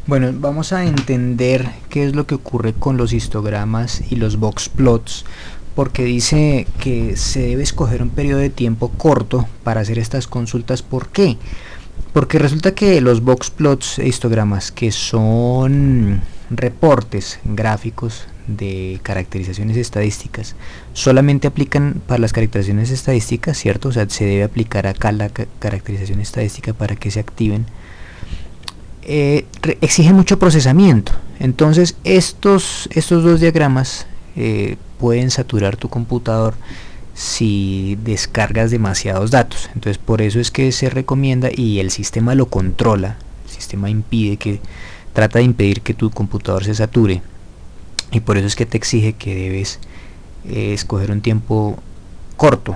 Bueno, vamos a entender qué es lo que ocurre con los histogramas y los box plots, porque dice que se debe escoger un periodo de tiempo corto para hacer estas consultas. ¿Por qué? Porque resulta que los box plots e histogramas, que son reportes gráficos de caracterizaciones estadísticas, solamente aplican para las caracterizaciones estadísticas, ¿cierto? O sea, se debe aplicar acá la caracterización estadística para que se activen. Exige mucho procesamiento. Entonces estos dos diagramas pueden saturar tu computador si descargas demasiados datos. Entonces por eso es que se recomienda, y el sistema lo controla, el sistema trata de impedir que tu computador se sature, y por eso es que te exige que debes escoger un tiempo corto.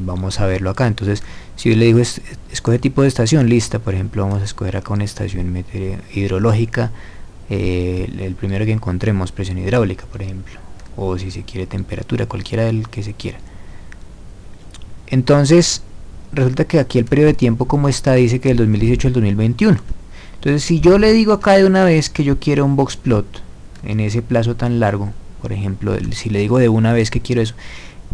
Vamos a verlo acá. Entonces, si yo le digo escoge tipo de estación, lista, por ejemplo, vamos a escoger acá una estación hidrológica, el primero que encontremos, presión hidráulica, por ejemplo, o si se quiere temperatura, cualquiera del que se quiera. Entonces, resulta que aquí el periodo de tiempo como está dice que del 2018 al 2021. Entonces, si yo le digo acá de una vez que yo quiero un box plot en ese plazo tan largo, por ejemplo, si le digo de una vez que quiero eso,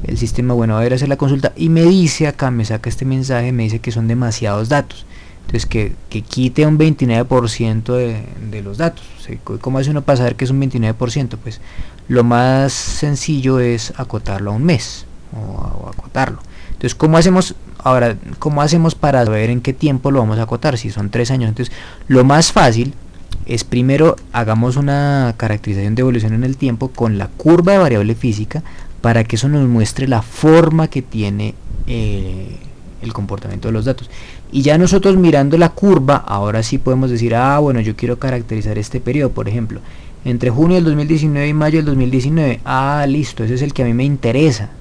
el sistema, bueno, va a ir a hacer la consulta y me dice acá, me saca este mensaje, me dice que son demasiados datos. Entonces que quite un 29% de los datos. ¿Cómo hace uno para saber que es un 29%? Pues lo más sencillo es acotarlo a un mes, o acotarlo. Entonces, ¿cómo hacemos ahora? ¿Cómo hacemos para saber en qué tiempo lo vamos a acotar? Si son 3 años. Entonces, lo más fácil es primero hagamos una caracterización de evolución en el tiempo con la curva de variable física, para que eso nos muestre la forma que tiene el comportamiento de los datos. Y ya nosotros mirando la curva, ahora sí podemos decir, bueno, yo quiero caracterizar este periodo, por ejemplo, entre junio del 2019 y mayo del 2019. Listo, ese es el que a mí me interesa.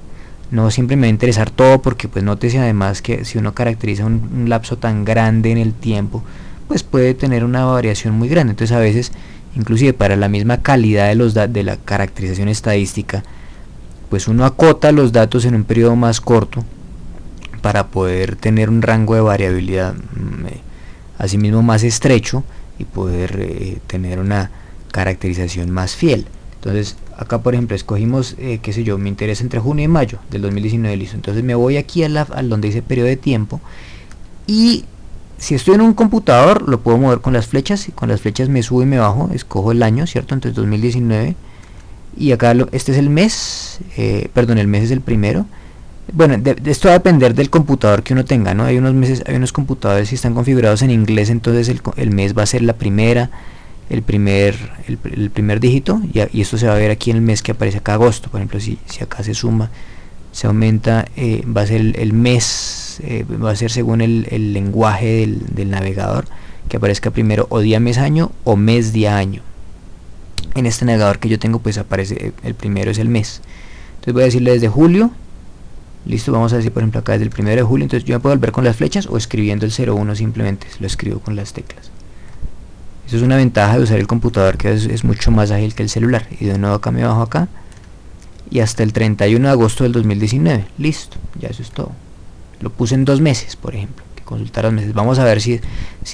No siempre me va a interesar todo, porque pues nótese además que si uno caracteriza un lapso tan grande en el tiempo, pues puede tener una variación muy grande. Entonces a veces, inclusive para la misma calidad de la caracterización estadística, pues uno acota los datos en un periodo más corto para poder tener un rango de variabilidad asimismo más estrecho, y poder tener una caracterización más fiel. Entonces acá por ejemplo escogimos, qué sé yo, me interesa entre junio y mayo del 2019, listo. Entonces me voy aquí al donde dice periodo de tiempo, y si estoy en un computador lo puedo mover con las flechas, y con las flechas me subo y me bajo, escojo el año, ¿cierto? Entonces 2019, y acá este es el mes, perdón, el mes es el primero. Bueno, esto va a depender del computador que uno tenga, ¿no? Hay unos computadores que están configurados en inglés, entonces el mes va a ser la primera, el primer dígito, y esto se va a ver aquí en el mes que aparece acá, agosto. Por ejemplo, si acá se suma, se aumenta, va a ser el mes, va a ser según el lenguaje del navegador, que aparezca primero o día, mes, año, o mes, día, año. En este navegador que yo tengo, pues aparece el primero es el mes. Entonces voy a decirle desde julio, listo. Vamos a decir por ejemplo acá desde el 1 de julio. Entonces yo me puedo volver con las flechas, o escribiendo el 01 simplemente, lo escribo con las teclas. Eso es una ventaja de usar el computador, que es mucho más ágil que el celular. Y de nuevo acá me bajo acá, y hasta el 31 de agosto del 2019, listo, ya eso es todo. Lo puse en 2 meses, por ejemplo, que consultar 2 meses. Vamos a ver si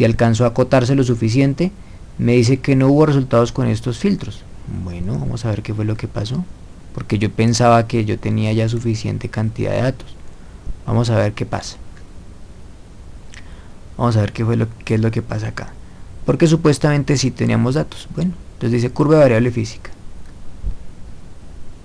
alcanzo a acotarse lo suficiente. Me dice que no hubo resultados con estos filtros. Bueno, vamos a ver qué fue lo que pasó, porque yo pensaba que yo tenía ya suficiente cantidad de datos. Vamos a ver qué pasa. Vamos a ver qué es lo que pasa acá, porque supuestamente sí teníamos datos. Bueno, entonces dice curva de variable física.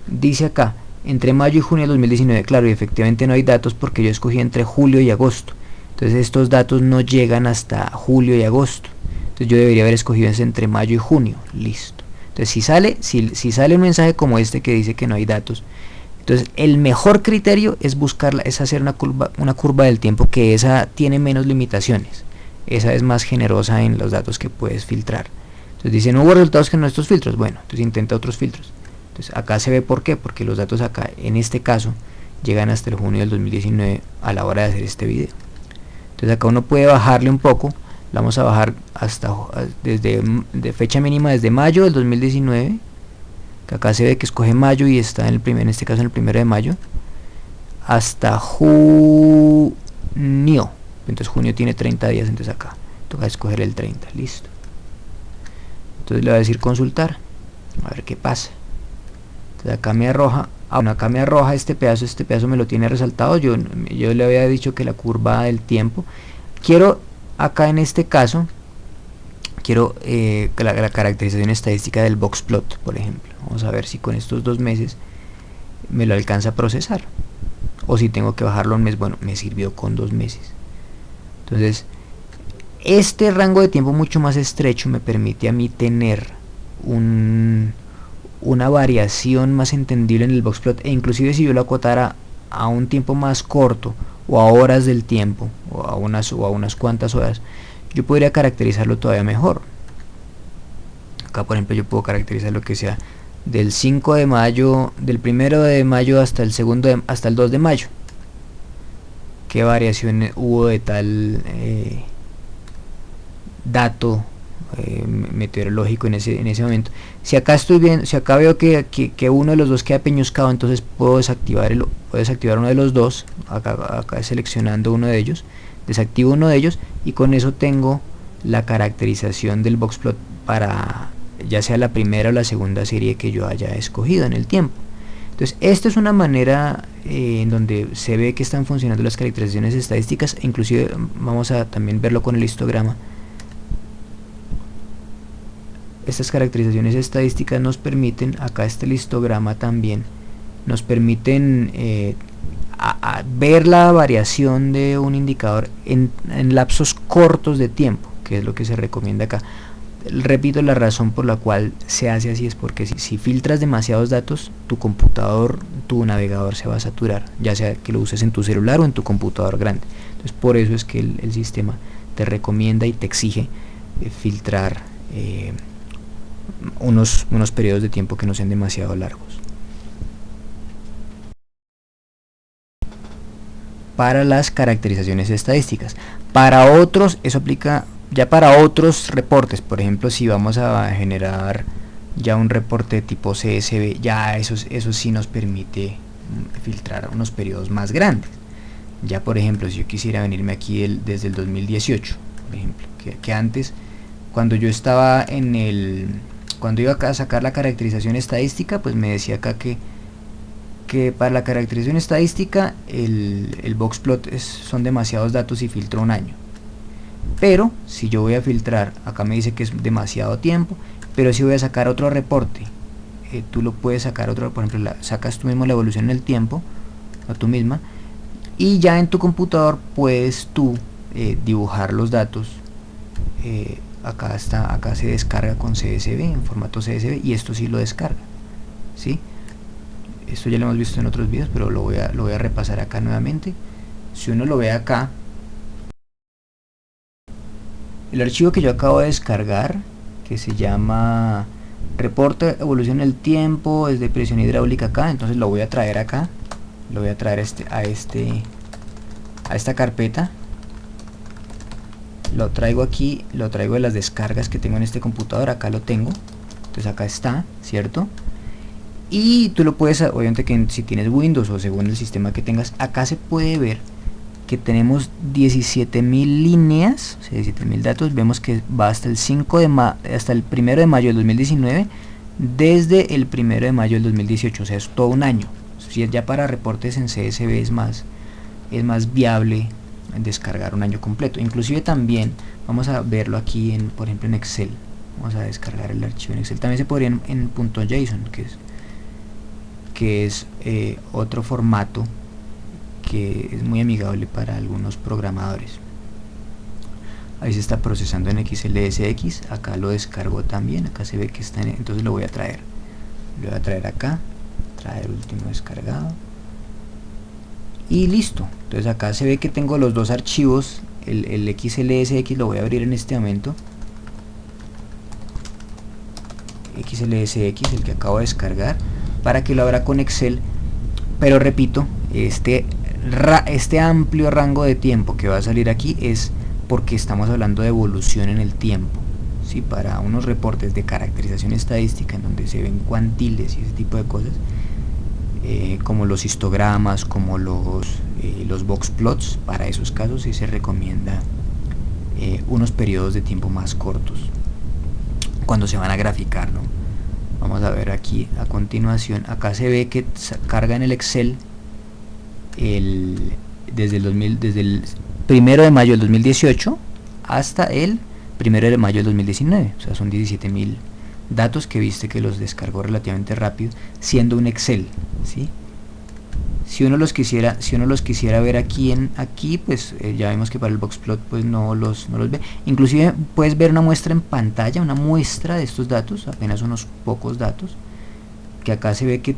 Dice acá entre mayo y junio de 2019. Claro, y efectivamente no hay datos porque yo escogí entre julio y agosto. Entonces estos datos no llegan hasta julio y agosto. Entonces yo debería haber escogido entre mayo y junio, listo. Entonces si sale un mensaje como este que dice que no hay datos, entonces el mejor criterio es hacer una curva del tiempo, que esa tiene menos limitaciones, esa es más generosa en los datos que puedes filtrar. Entonces dice no hubo resultados con estos filtros. Bueno, entonces intenta otros filtros. Entonces acá se ve por qué, porque los datos acá en este caso llegan hasta el junio del 2019 a la hora de hacer este video. Entonces acá uno puede bajarle un poco. Vamos a bajar hasta de fecha mínima desde mayo del 2019, que acá se ve que escoge mayo y está en este caso en el 1 de mayo, hasta junio. Entonces junio tiene 30 días, entonces acá toca escoger el 30, listo. Entonces le voy a decir consultar, a ver qué pasa. Entonces acá me arroja, acá me arroja este pedazo me lo tiene resaltado. Yo le había dicho que la curva del tiempo, quiero acá en este caso, quiero la caracterización estadística del boxplot, por ejemplo. Vamos a ver si con estos 2 meses me lo alcanza a procesar, o si tengo que bajarlo a un mes. Bueno, me sirvió con 2 meses. Entonces este rango de tiempo mucho más estrecho me permite a mí tener una variación más entendible en el boxplot, e inclusive si yo lo acotara a un tiempo más corto, o a horas del tiempo, o a unas cuantas horas, yo podría caracterizarlo todavía mejor. Acá por ejemplo yo puedo caracterizar lo que sea del 5 de mayo, del 1 de mayo hasta el hasta el 2 de mayo. ¿Qué variaciones hubo de tal dato meteorológico en ese momento? Si acá estoy viendo, si acá veo que uno de los dos queda peñuscado, entonces puedo desactivar uno de los dos, acá seleccionando uno de ellos, desactivo uno de ellos, y con eso tengo la caracterización del boxplot para ya sea la primera o la segunda serie que yo haya escogido en el tiempo. Entonces esta es una manera en donde se ve que están funcionando las caracterizaciones estadísticas, e inclusive vamos a también verlo con el histograma. Estas caracterizaciones estadísticas nos permiten, acá está el histograma también, nos permiten a ver la variación de un indicador en lapsos cortos de tiempo, que es lo que se recomienda acá. Repito, la razón por la cual se hace así es porque si filtras demasiados datos, tu computador, tu navegador se va a saturar, ya sea que lo uses en tu celular o en tu computador grande. Entonces por eso es que el sistema te recomienda y te exige filtrar unos periodos de tiempo que no sean demasiado largos. Para las caracterizaciones estadísticas, para otros, eso aplica ya para otros reportes. Por ejemplo, si vamos a generar ya un reporte tipo CSV, ya eso sí nos permite filtrar unos periodos más grandes. Ya por ejemplo, si yo quisiera venirme aquí desde el 2018, por ejemplo, que antes, cuando yo estaba cuando iba a sacar la caracterización estadística, pues me decía acá que para la caracterización estadística el boxplot son demasiados datos y filtró un año. Pero si yo voy a filtrar, acá me dice que es demasiado tiempo, pero si voy a sacar otro reporte, tú lo puedes sacar otro, por ejemplo, sacas tú mismo la evolución en el tiempo, o tú misma, y ya en tu computador puedes tú dibujar los datos. Acá se descarga con CSV, en formato CSV, y esto sí lo descarga, ¿sí? Esto ya lo hemos visto en otros videos, pero lo voy a repasar acá nuevamente. Si uno lo ve acá, el archivo que yo acabo de descargar, que se llama reporte evolución del tiempo desde presión hidráulica acá, entonces lo voy a traer acá, lo voy a traer a esta carpeta, lo traigo aquí, lo traigo de las descargas que tengo en este computador, acá lo tengo, entonces acá está, ¿cierto? Y tú lo puedes, obviamente que si tienes Windows o según el sistema que tengas, acá se puede ver que tenemos 17.000 líneas, o sea, 17.000 datos. Vemos que va hasta el 1 de mayo del 2019, desde el 1 de mayo del 2018, o sea, es todo un año. Si ya para reportes en CSV es más viable descargar un año completo. Inclusive también vamos a verlo aquí por ejemplo en Excel. Vamos a descargar el archivo en Excel. También se podría en .json, que es otro formato que es muy amigable para algunos programadores. Ahí se está procesando en XLSX, acá lo descargo también, acá se ve que está entonces lo voy a traer acá, traer último descargado, y listo. Entonces acá se ve que tengo los dos archivos, el XLSX lo voy a abrir en este momento, XLSX, el que acabo de descargar, para que lo abra con Excel. Pero repito, este amplio rango de tiempo que va a salir aquí es porque estamos hablando de evolución en el tiempo, ¿sí? Para unos reportes de caracterización estadística en donde se ven cuantiles y ese tipo de cosas, como los histogramas, como los boxplots, para esos casos sí se recomienda unos periodos de tiempo más cortos. cuando se van a graficar, ¿no? Vamos a ver aquí a continuación. Acá se ve que carga en el Excel desde el 1 de mayo del 2018 hasta el 1 de mayo del 2019. O sea, son 17.000 datos que viste que los descargó relativamente rápido, siendo un Excel, ¿sí? Si uno los quisiera ver aquí, pues ya vemos que para el Boxplot pues no los ve. Inclusive puedes ver una muestra en pantalla, una muestra de estos datos, apenas unos pocos datos, que acá se ve que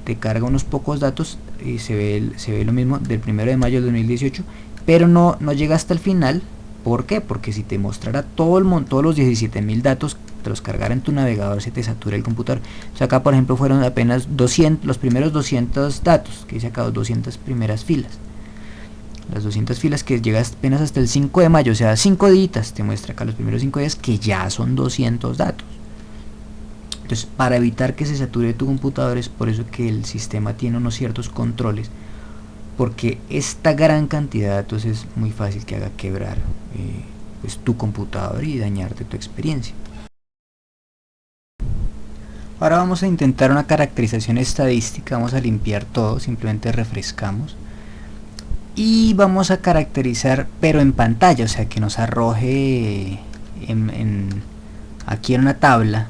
te carga unos pocos datos y se ve lo mismo del 1 de mayo del 2018, pero no llega hasta el final. ¿Por qué? Porque si te mostrara todos los 17.000 datos, te los cargara en tu navegador, se te satura el computador. O sea, acá por ejemplo fueron apenas 200, los primeros 200 datos, que dice acá 200 primeras filas. Las 200 filas que llegas apenas hasta el 5 de mayo, o sea, 5 días, te muestra acá los primeros 5 días que ya son 200 datos. Entonces, para evitar que se sature tu computador, es por eso que el sistema tiene unos ciertos controles, porque esta gran cantidad de datos es muy fácil que haga quebrar pues tu computador y dañarte tu experiencia. Ahora vamos a intentar una caracterización estadística. Vamos a limpiar todo, simplemente refrescamos y vamos a caracterizar, pero en pantalla, o sea que nos arroje aquí en una tabla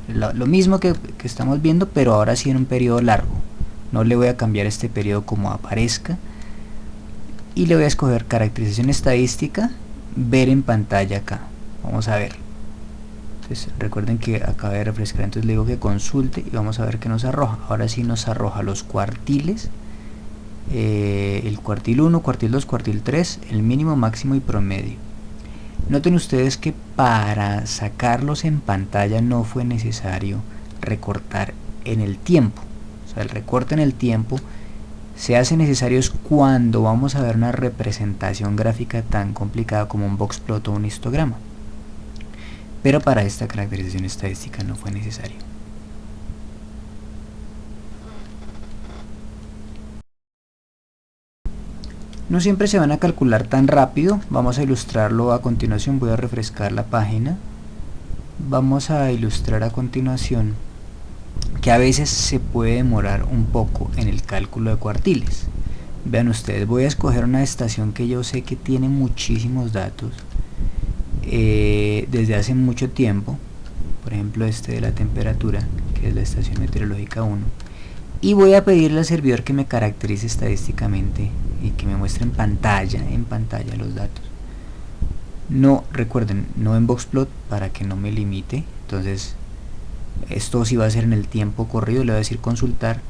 lo mismo que estamos viendo, pero ahora sí en un periodo largo. No le voy a cambiar este periodo como aparezca y le voy a escoger caracterización estadística, ver en pantalla acá. Vamos a ver. Entonces, recuerden que acaba de refrescar, entonces le digo que consulte y vamos a ver qué nos arroja. Ahora sí nos arroja los cuartiles, el cuartil 1, cuartil 2, cuartil 3, el mínimo, máximo y promedio. Noten ustedes que para sacarlos en pantalla no fue necesario recortar en el tiempo. O sea, el recorte en el tiempo se hace necesario cuando vamos a ver una representación gráfica tan complicada como un boxplot o un histograma. Pero para esta caracterización estadística no fue necesario. No siempre se van a calcular tan rápido. Vamos a ilustrarlo a continuación. Voy a refrescar la página. Vamos a ilustrar a continuación que a veces se puede demorar un poco en el cálculo de cuartiles. Vean ustedes, voy a escoger una estación que yo sé que tiene muchísimos datos desde hace mucho tiempo, por ejemplo este de la temperatura, que es la estación meteorológica 1, y voy a pedirle al servidor que me caracterice estadísticamente y que me muestre en pantalla los datos. No, recuerden, no en Boxplot para que no me limite. Entonces esto sí va a ser en el tiempo corrido, le voy a decir consultar.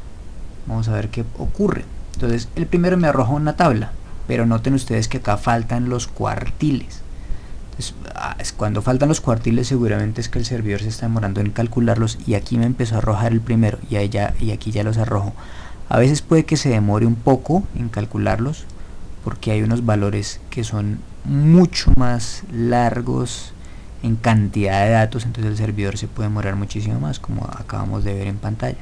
Vamos a ver qué ocurre. Entonces el primero me arroja una tabla, pero noten ustedes que acá faltan los cuartiles. Entonces, cuando faltan los cuartiles seguramente es que el servidor se está demorando en calcularlos, y aquí me empezó a arrojar el primero y aquí ya los arrojo. A veces puede que se demore un poco en calcularlos porque hay unos valores que son mucho más largos en cantidad de datos, entonces el servidor se puede demorar muchísimo más, como acabamos de ver en pantalla.